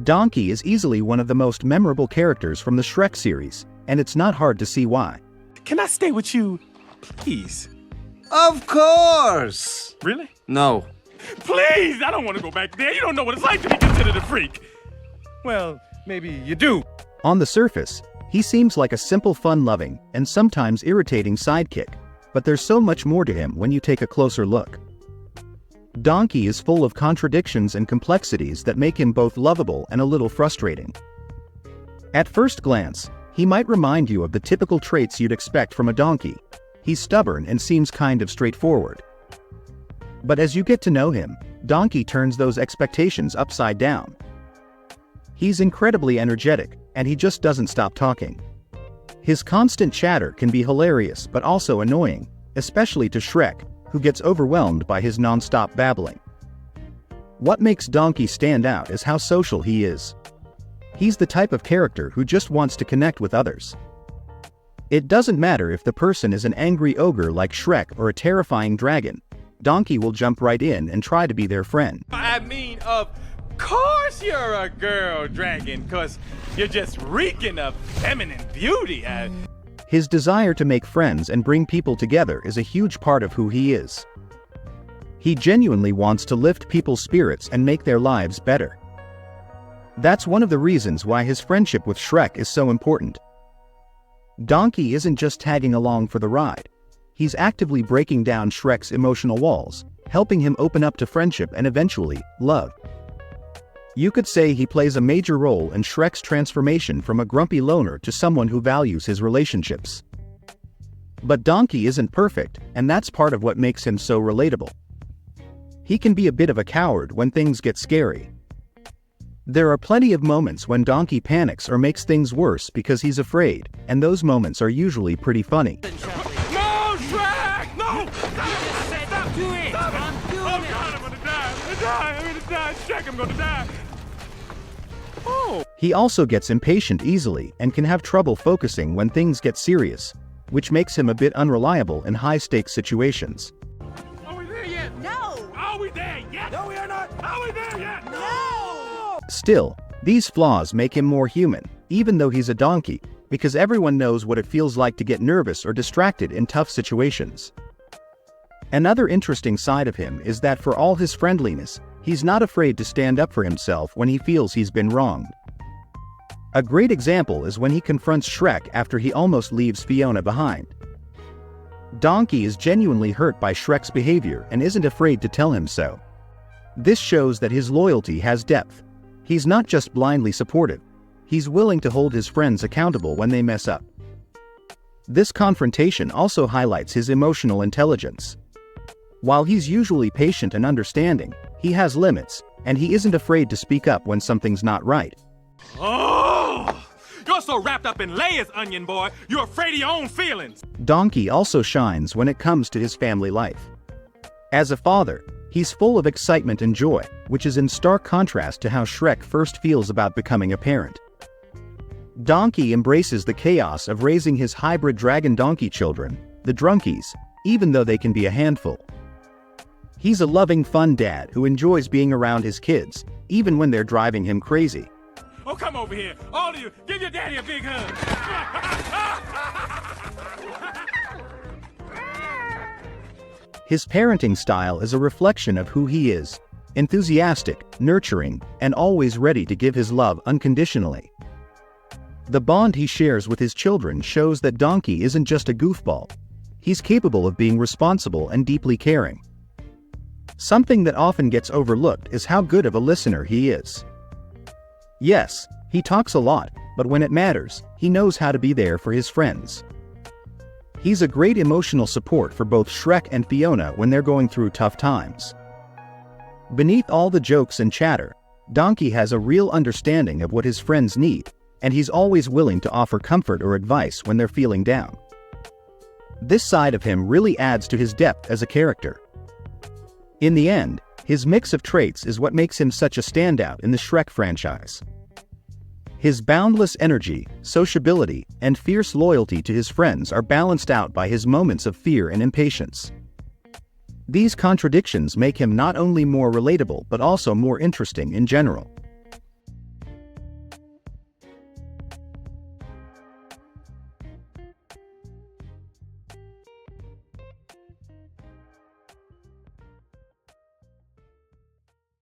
Donkey is easily one of the most memorable characters from the Shrek series, and it's not hard to see why. Can I stay with you, please? Of course! Really? No. Please! I don't want to go back there. You don't know what it's like to be considered a freak. Well, maybe you do. On the surface, he seems like a simple, fun-loving, and sometimes irritating sidekick, but there's so much more to him when you take a closer look. Donkey is full of contradictions and complexities that make him both lovable and a little frustrating. At first glance, he might remind you of the typical traits you'd expect from a donkey. He's stubborn and seems kind of straightforward. But as you get to know him, Donkey turns those expectations upside down. He's incredibly energetic, and he just doesn't stop talking. His constant chatter can be hilarious but also annoying, especially to Shrek, who gets overwhelmed by his non-stop babbling. What makes Donkey stand out is how social he is. He's the type of character who just wants to connect with others. It doesn't matter if the person is an angry ogre like Shrek or a terrifying dragon, Donkey will jump right in and try to be their friend. I mean, of course you're a girl dragon, 'cause you're just reeking of feminine beauty. His desire to make friends and bring people together is a huge part of who he is. He genuinely wants to lift people's spirits and make their lives better. That's one of the reasons why his friendship with Shrek is so important. Donkey isn't just tagging along for the ride. He's actively breaking down Shrek's emotional walls, helping him open up to friendship and eventually, love. You could say he plays a major role in Shrek's transformation from a grumpy loner to someone who values his relationships. But Donkey isn't perfect, and that's part of what makes him so relatable. He can be a bit of a coward when things get scary. There are plenty of moments when Donkey panics or makes things worse because he's afraid, and those moments are usually pretty funny. No, Shrek! No! Stop! Do it! I'm doing Oh it! God, I'm gonna die! I'm gonna die! Shrek, I'm gonna die! Oh! He also gets impatient easily and can have trouble focusing when things get serious, which makes him a bit unreliable in high-stakes situations. Are we there yet? No! Are we there yet? No, we are not! Are we there yet? No! Still, these flaws make him more human, even though he's a donkey, because everyone knows what it feels like to get nervous or distracted in tough situations. Another interesting side of him is that for all his friendliness, he's not afraid to stand up for himself when he feels he's been wronged. A great example is when he confronts Shrek after he almost leaves Fiona behind. Donkey is genuinely hurt by Shrek's behavior and isn't afraid to tell him so. This shows that his loyalty has depth. He's not just blindly supportive, he's willing to hold his friends accountable when they mess up. This confrontation also highlights his emotional intelligence. While he's usually patient and understanding, he has limits, and he isn't afraid to speak up when something's not right. Oh! You're so wrapped up in layers, onion boy, you're afraid of your own feelings! Donkey also shines when it comes to his family life. As a father, he's full of excitement and joy, which is in stark contrast to how Shrek first feels about becoming a parent. Donkey embraces the chaos of raising his hybrid dragon-donkey children, the Drunkies, even though they can be a handful. He's a loving, fun dad who enjoys being around his kids, even when they're driving him crazy. Oh, come over here, all of you, give your daddy a big hug! His parenting style is a reflection of who he is: enthusiastic, nurturing, and always ready to give his love unconditionally. The bond he shares with his children shows that Donkey isn't just a goofball. He's capable of being responsible and deeply caring. Something that often gets overlooked is how good of a listener he is. Yes, he talks a lot, but when it matters, he knows how to be there for his friends. He's a great emotional support for both Shrek and Fiona when they're going through tough times. Beneath all the jokes and chatter, Donkey has a real understanding of what his friends need, and he's always willing to offer comfort or advice when they're feeling down. This side of him really adds to his depth as a character. In the end, his mix of traits is what makes him such a standout in the Shrek franchise. His boundless energy, sociability, and fierce loyalty to his friends are balanced out by his moments of fear and impatience. These contradictions make him not only more relatable but also more interesting in general.